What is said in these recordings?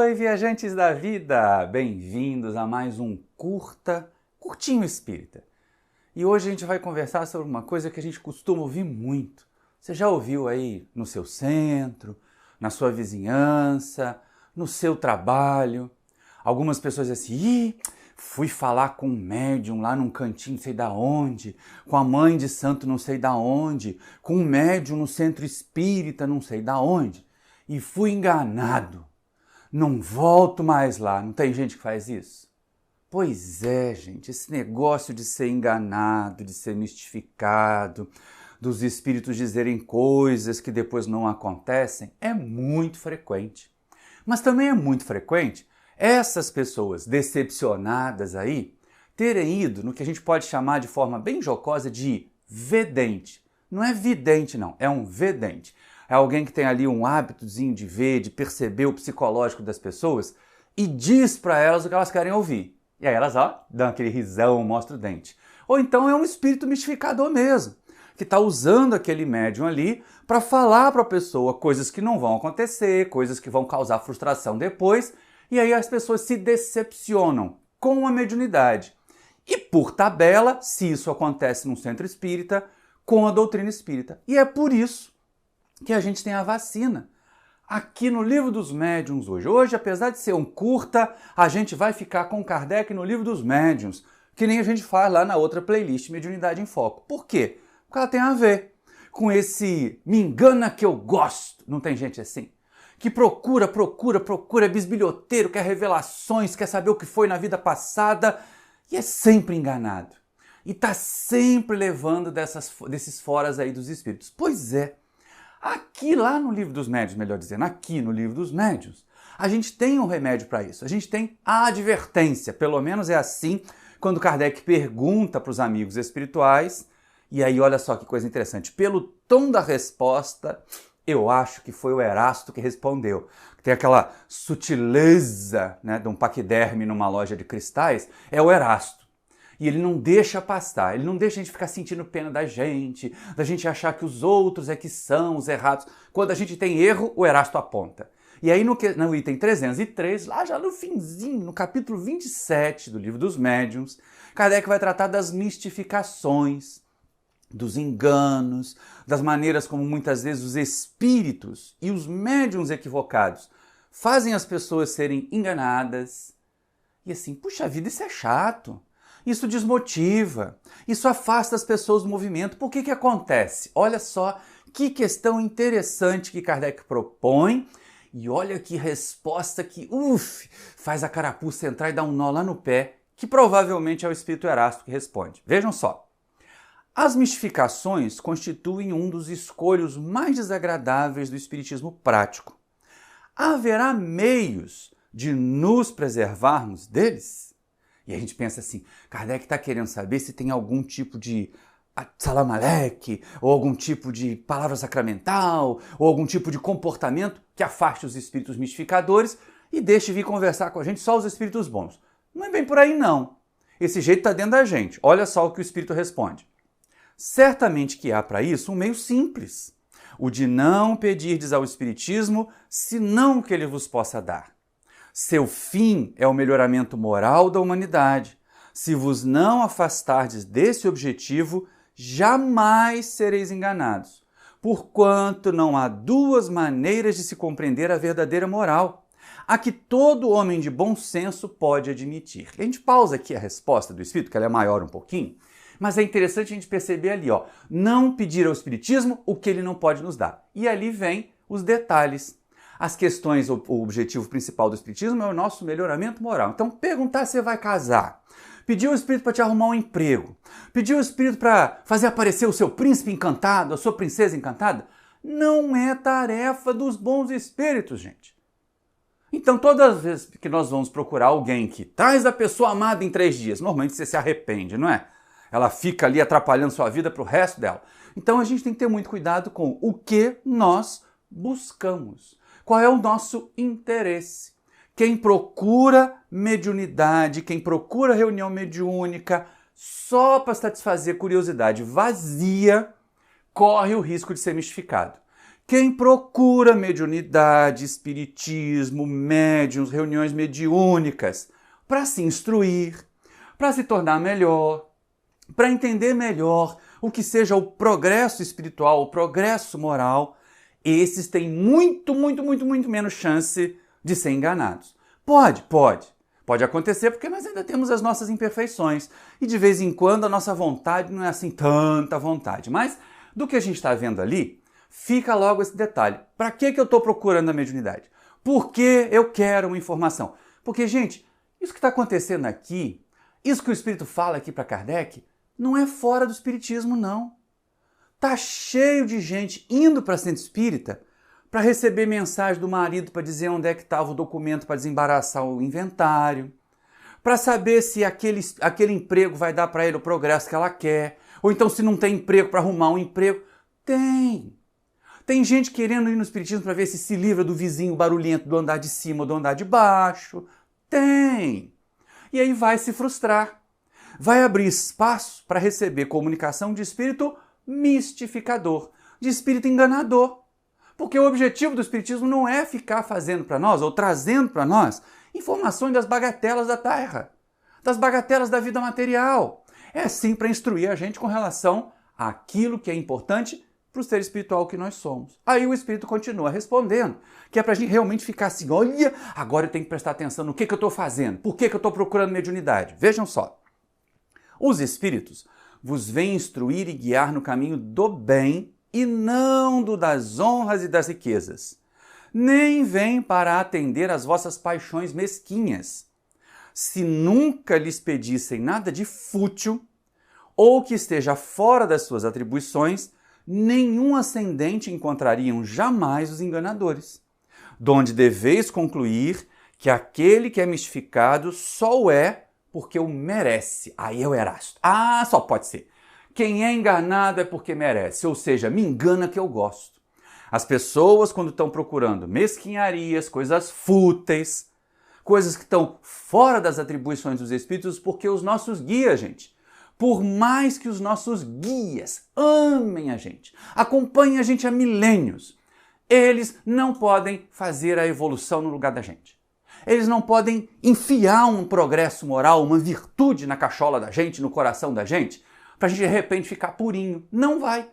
Oi, viajantes da vida! Bem-vindos a mais um curtinho espírita. E hoje a gente vai conversar sobre uma coisa que a gente costuma ouvir muito. Você já ouviu aí no seu centro, na sua vizinhança, no seu trabalho? Algumas pessoas dizem assim, fui falar com um médium lá num cantinho não sei da onde, com a mãe de santo não sei da onde, com um médium no centro espírita não sei da onde, e fui enganado. Não volto mais lá. Não tem gente que faz isso? Pois é, gente, esse negócio de ser enganado, de ser mistificado, dos espíritos dizerem coisas que depois não acontecem, é muito frequente. Mas também é muito frequente essas pessoas decepcionadas aí terem ido no que a gente pode chamar de forma bem jocosa de vedente. Não é vidente, não, é um vedente. É alguém que tem ali um hábitozinho de ver, de perceber o psicológico das pessoas e diz para elas o que elas querem ouvir. E aí elas, dão aquele risão, mostram o dente. Ou então é um espírito mistificador mesmo, que está usando aquele médium ali para falar para a pessoa coisas que não vão acontecer, coisas que vão causar frustração depois, e aí as pessoas se decepcionam com a mediunidade. E por tabela, se isso acontece num centro espírita, com a doutrina espírita. E é por isso que a gente tem a vacina aqui no Livro dos Médiuns hoje. Hoje, apesar de ser um curta, a gente vai ficar com Kardec no Livro dos Médiuns, que nem a gente faz lá na outra playlist Mediunidade em Foco. Por quê? Porque ela tem a ver com esse me engana que eu gosto. Não tem gente assim? Que procura, é bisbilhoteiro, quer revelações, quer saber o que foi na vida passada e é sempre enganado. E está sempre levando desses foras aí dos espíritos. Pois é. Aqui lá no Livro dos Médiuns, melhor dizendo, aqui no Livro dos Médiuns, a gente tem um remédio para isso. A gente tem a advertência, pelo menos é assim, quando Kardec pergunta para os amigos espirituais, e aí olha só que coisa interessante, pelo tom da resposta, eu acho que foi o Erasto que respondeu. Tem aquela sutileza, né, de um paquiderme numa loja de cristais, é o Erasto. E ele não deixa passar, ele não deixa a gente ficar sentindo pena da gente achar que os outros é que são os errados. Quando a gente tem erro, o Erasto aponta. E aí no item 303, lá já no finzinho, no capítulo 27 do Livro dos Médiuns, Kardec vai tratar das mistificações, dos enganos, das maneiras como muitas vezes os espíritos e os médiuns equivocados fazem as pessoas serem enganadas. E assim, puxa vida, isso é chato. Isso desmotiva, isso afasta as pessoas do movimento. Por que acontece? Olha só que questão interessante que Kardec propõe e olha que resposta que, faz a carapuça entrar e dar um nó lá no pé, que provavelmente é o espírito Erasto que responde. Vejam só, as mistificações constituem um dos escolhos mais desagradáveis do espiritismo prático. Haverá meios de nos preservarmos deles? E a gente pensa assim, Kardec está querendo saber se tem algum tipo de salam aleque, ou algum tipo de palavra sacramental, ou algum tipo de comportamento que afaste os espíritos mistificadores e deixe vir conversar com a gente só os espíritos bons. Não é bem por aí não. Esse jeito está dentro da gente. Olha só o que o espírito responde. Certamente que há para isso um meio simples, o de não pedirdes ao espiritismo, senão que ele vos possa dar. Seu fim é o melhoramento moral da humanidade. Se vos não afastardes desse objetivo, jamais sereis enganados, porquanto não há duas maneiras de se compreender a verdadeira moral, a que todo homem de bom senso pode admitir. A gente pausa aqui a resposta do Espírito, que ela é maior um pouquinho, mas é interessante a gente perceber ali, não pedir ao Espiritismo o que ele não pode nos dar. E ali vem os detalhes. As questões, o objetivo principal do Espiritismo é o nosso melhoramento moral. Então, perguntar se você vai casar, pedir ao Espírito para te arrumar um emprego, pedir ao Espírito para fazer aparecer o seu príncipe encantado, a sua princesa encantada, não é tarefa dos bons espíritos, gente. Então, todas as vezes que nós vamos procurar alguém que traz a pessoa amada em 3 dias, normalmente você se arrepende, não é? Ela fica ali atrapalhando sua vida para o resto dela. Então, a gente tem que ter muito cuidado com o que nós buscamos. Qual é o nosso interesse? Quem procura mediunidade, quem procura reunião mediúnica só para satisfazer curiosidade vazia, corre o risco de ser mistificado. Quem procura mediunidade, espiritismo, médiuns, reuniões mediúnicas, para se instruir, para se tornar melhor, para entender melhor o que seja o progresso espiritual, o progresso moral, esses têm muito menos chance de ser enganados. Pode acontecer porque nós ainda temos as nossas imperfeições e de vez em quando a nossa vontade não é assim tanta vontade. Mas do que a gente está vendo ali, fica logo esse detalhe. Para que eu estou procurando a mediunidade? Por que eu quero uma informação? Porque, gente, isso que está acontecendo aqui, isso que o Espírito fala aqui para Kardec, não é fora do Espiritismo, não. Tá cheio de gente indo para centro espírita para receber mensagem do marido para dizer onde é que estava o documento para desembaraçar o inventário, para saber se aquele emprego vai dar para ele o progresso que ela quer, ou então se não tem emprego para arrumar um emprego. Tem gente querendo ir no espiritismo para ver se livra do vizinho barulhento do andar de cima ou do andar de baixo. Tem! E aí vai se frustrar. Vai abrir espaço para receber comunicação de espírito mistificador, de espírito enganador. Porque o objetivo do espiritismo não é ficar fazendo para nós, ou trazendo para nós, informações das bagatelas da Terra, das bagatelas da vida material. É sim para instruir a gente com relação àquilo que é importante para o ser espiritual que nós somos. Aí o Espírito continua respondendo, que é para a gente realmente ficar assim, olha, agora eu tenho que prestar atenção no que eu estou fazendo, por que eu estou procurando mediunidade. Vejam só, os Espíritos vos vêm instruir e guiar no caminho do bem e não do das honras e das riquezas. Nem vêm para atender às vossas paixões mesquinhas. Se nunca lhes pedissem nada de fútil, ou que esteja fora das suas atribuições, nenhum ascendente encontrariam jamais os enganadores. Donde deveis concluir que aquele que é mistificado só o é porque o merece. Aí é o Erasto. Só pode ser. Quem é enganado é porque merece, ou seja, me engana que eu gosto. As pessoas, quando estão procurando mesquinharias, coisas fúteis, coisas que estão fora das atribuições dos espíritos, porque os nossos guias, gente, por mais que os nossos guias amem a gente, acompanhem a gente há milênios, eles não podem fazer a evolução no lugar da gente. Eles não podem enfiar um progresso moral, uma virtude na cachola da gente, no coração da gente, para a gente de repente ficar purinho. Não vai.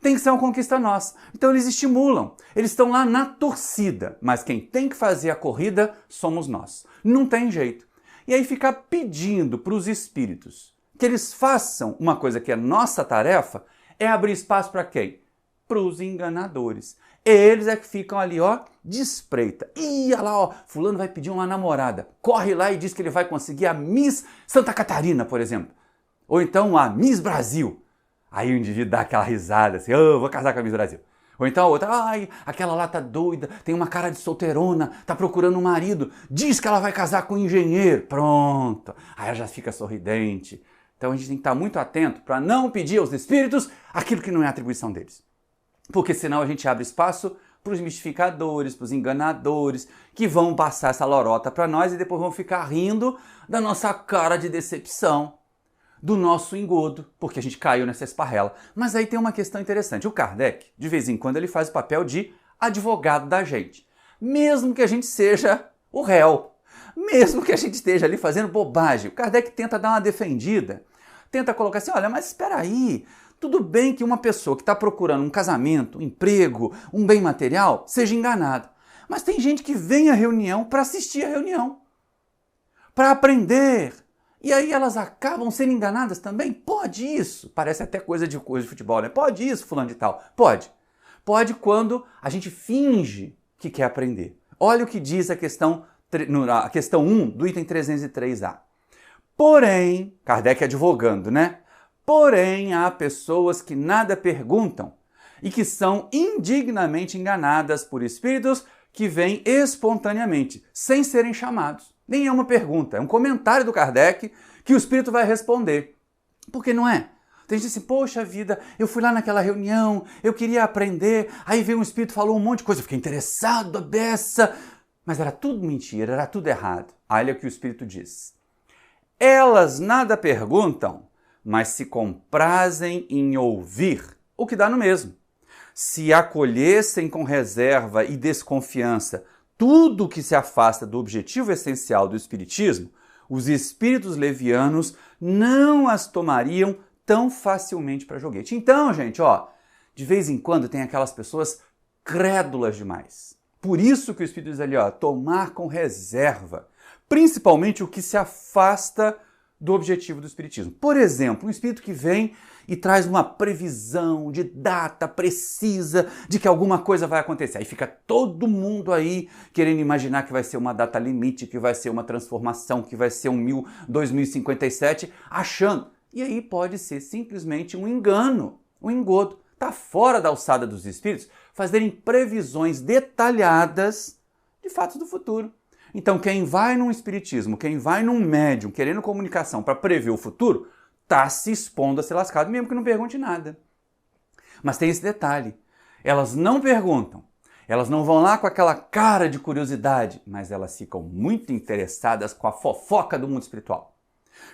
Tem que ser uma conquista nossa. Então eles estimulam, eles estão lá na torcida, mas quem tem que fazer a corrida somos nós. Não tem jeito. E aí ficar pedindo para os espíritos que eles façam uma coisa que é nossa tarefa, é abrir espaço para quem? Para os enganadores. Eles é que ficam ali, de espreita. Olha lá, fulano vai pedir uma namorada. Corre lá e diz que ele vai conseguir a Miss Santa Catarina, por exemplo. Ou então a Miss Brasil. Aí o indivíduo dá aquela risada assim, vou casar com a Miss Brasil. Ou então a outra, aquela lá tá doida, tem uma cara de solteirona, tá procurando um marido, diz que ela vai casar com um engenheiro. Pronto. Aí ela já fica sorridente. Então a gente tem que estar muito atento para não pedir aos espíritos aquilo que não é atribuição deles. Porque senão a gente abre espaço para os mistificadores, para os enganadores, que vão passar essa lorota para nós e depois vão ficar rindo da nossa cara de decepção, do nosso engodo, porque a gente caiu nessa esparrela. Mas aí tem uma questão interessante. O Kardec, de vez em quando, ele faz o papel de advogado da gente. Mesmo que a gente seja o réu. Mesmo que a gente esteja ali fazendo bobagem. O Kardec tenta dar uma defendida. Tenta colocar assim, olha, mas espera aí. Tudo bem que uma pessoa que está procurando um casamento, um emprego, um bem material, seja enganada. Mas tem gente que vem à reunião para assistir a reunião. Para aprender. E aí elas acabam sendo enganadas também? Pode isso. Parece até coisa de futebol, né? Pode isso, fulano de tal. Pode. Pode quando a gente finge que quer aprender. Olha o que diz a questão 1 do item 303A. Porém, Kardec advogando, né? Porém, há pessoas que nada perguntam e que são indignamente enganadas por espíritos que vêm espontaneamente, sem serem chamados. Nem é uma pergunta, é um comentário do Kardec que o espírito vai responder. Porque não é? Tem gente assim, poxa vida, eu fui lá naquela reunião, eu queria aprender, aí veio um espírito, falou um monte de coisa, eu fiquei interessado, a beça, mas era tudo mentira, era tudo errado. Olha o que o espírito diz. Elas nada perguntam, mas se comprazem em ouvir, o que dá no mesmo. se acolhessem com reserva e desconfiança tudo que se afasta do objetivo essencial do Espiritismo, os espíritos levianos não as tomariam tão facilmente para joguete. Então, gente, de vez em quando tem aquelas pessoas crédulas demais. Por isso que o Espírito diz ali, tomar com reserva, principalmente o que se afasta do objetivo do Espiritismo. Por exemplo, um espírito que vem e traz uma previsão de data precisa de que alguma coisa vai acontecer. Aí fica todo mundo aí querendo imaginar que vai ser uma data limite, que vai ser uma transformação, que vai ser 2057, achando. E aí pode ser simplesmente um engano, um engodo. Está fora da alçada dos espíritos fazerem previsões detalhadas de fatos do futuro. Então, quem vai num espiritismo, quem vai num médium querendo comunicação para prever o futuro, está se expondo a ser lascado, mesmo que não pergunte nada. Mas tem esse detalhe, elas não perguntam, elas não vão lá com aquela cara de curiosidade, mas elas ficam muito interessadas com a fofoca do mundo espiritual,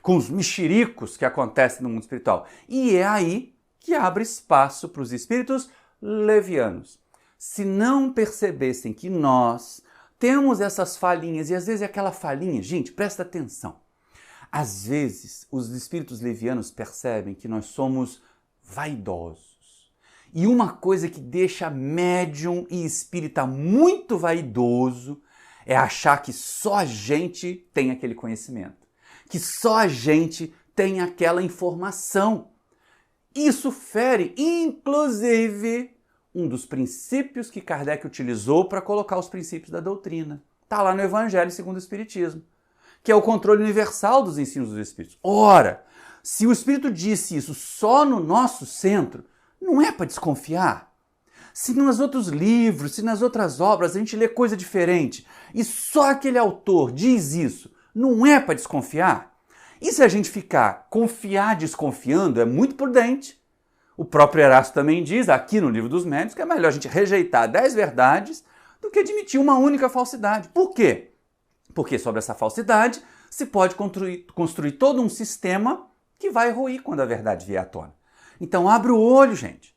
com os mexericos que acontecem no mundo espiritual. E é aí que abre espaço para os espíritos levianos. Se não percebessem que nós temos essas falhinhas, e às vezes é aquela falhinha, gente, presta atenção. Às vezes os espíritos levianos percebem que nós somos vaidosos. E uma coisa que deixa médium e espírita muito vaidoso é achar que só a gente tem aquele conhecimento, que só a gente tem aquela informação. Isso fere, inclusive, um dos princípios que Kardec utilizou para colocar os princípios da doutrina. Está lá no Evangelho segundo o Espiritismo, que é o controle universal dos ensinos dos Espíritos. Ora, se o Espírito disse isso só no nosso centro, não é para desconfiar. Se nos outros livros, se nas outras obras a gente lê coisa diferente e só aquele autor diz isso, não é para desconfiar? E se a gente confiar desconfiando, é muito prudente. O próprio Erasto também diz, aqui no Livro dos Médiuns, que é melhor a gente rejeitar 10 verdades do que admitir uma única falsidade. Por quê? Porque sobre essa falsidade se pode construir todo um sistema que vai ruir quando a verdade vier à tona. Então abre o olho, gente.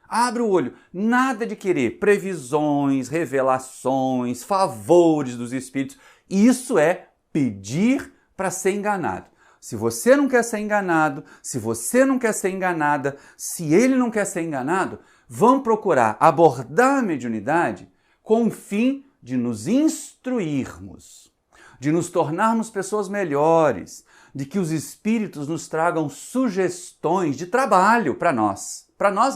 Abre o olho. Nada de querer previsões, revelações, favores dos espíritos. Isso é pedir para ser enganado. Se você não quer ser enganado, se você não quer ser enganada, se ele não quer ser enganado, vão procurar abordar a mediunidade com o fim de nos instruirmos, de nos tornarmos pessoas melhores, de que os espíritos nos tragam sugestões de trabalho para nós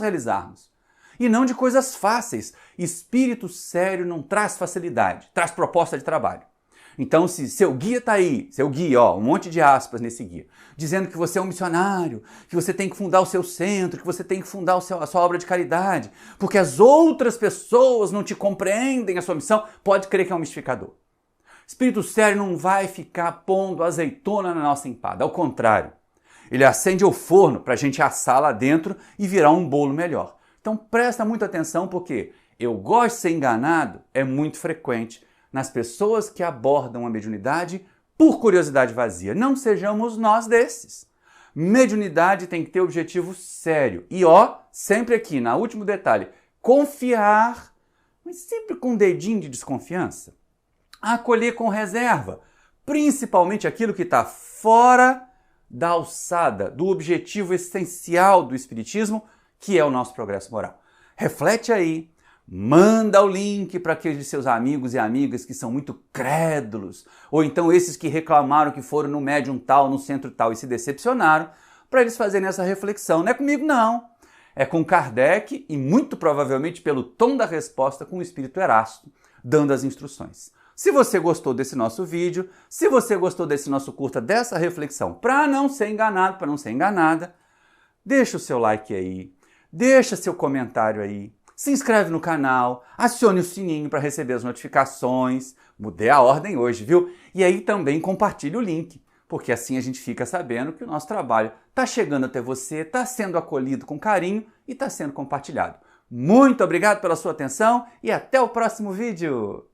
realizarmos. E não de coisas fáceis. Espírito sério não traz facilidade, traz proposta de trabalho. Então, se seu guia está aí, seu guia, um monte de aspas nesse guia, dizendo que você é um missionário, que você tem que fundar o seu centro, que você tem que fundar a sua obra de caridade, porque as outras pessoas não te compreendem a sua missão, pode crer que é um mistificador. Espírito sério não vai ficar pondo azeitona na nossa empada, ao contrário. Ele acende o forno para a gente assar lá dentro e virar um bolo melhor. Então presta muita atenção, porque eu gosto de ser enganado, é muito frequente nas pessoas que abordam a mediunidade por curiosidade vazia. Não sejamos nós desses. Mediunidade tem que ter objetivo sério. E sempre aqui, no último detalhe, confiar, mas sempre com um dedinho de desconfiança. Acolher com reserva, principalmente aquilo que está fora da alçada, do objetivo essencial do Espiritismo, que é o nosso progresso moral. Reflete aí. Manda o link para aqueles seus amigos e amigas que são muito crédulos, ou então esses que reclamaram que foram no médium tal, no centro tal e se decepcionaram, para eles fazerem essa reflexão. Não é comigo, não. É com Kardec e muito provavelmente pelo tom da resposta com o Espírito Erasto, dando as instruções. Se você gostou desse nosso vídeo, se você gostou desse nosso curta, dessa reflexão, para não ser enganado, para não ser enganada, deixa o seu like aí, deixa seu comentário aí, se inscreve no canal, acione o sininho para receber as notificações. Mudei a ordem hoje, viu? E aí também compartilhe o link, porque assim a gente fica sabendo que o nosso trabalho está chegando até você, está sendo acolhido com carinho e está sendo compartilhado. Muito obrigado pela sua atenção e até o próximo vídeo!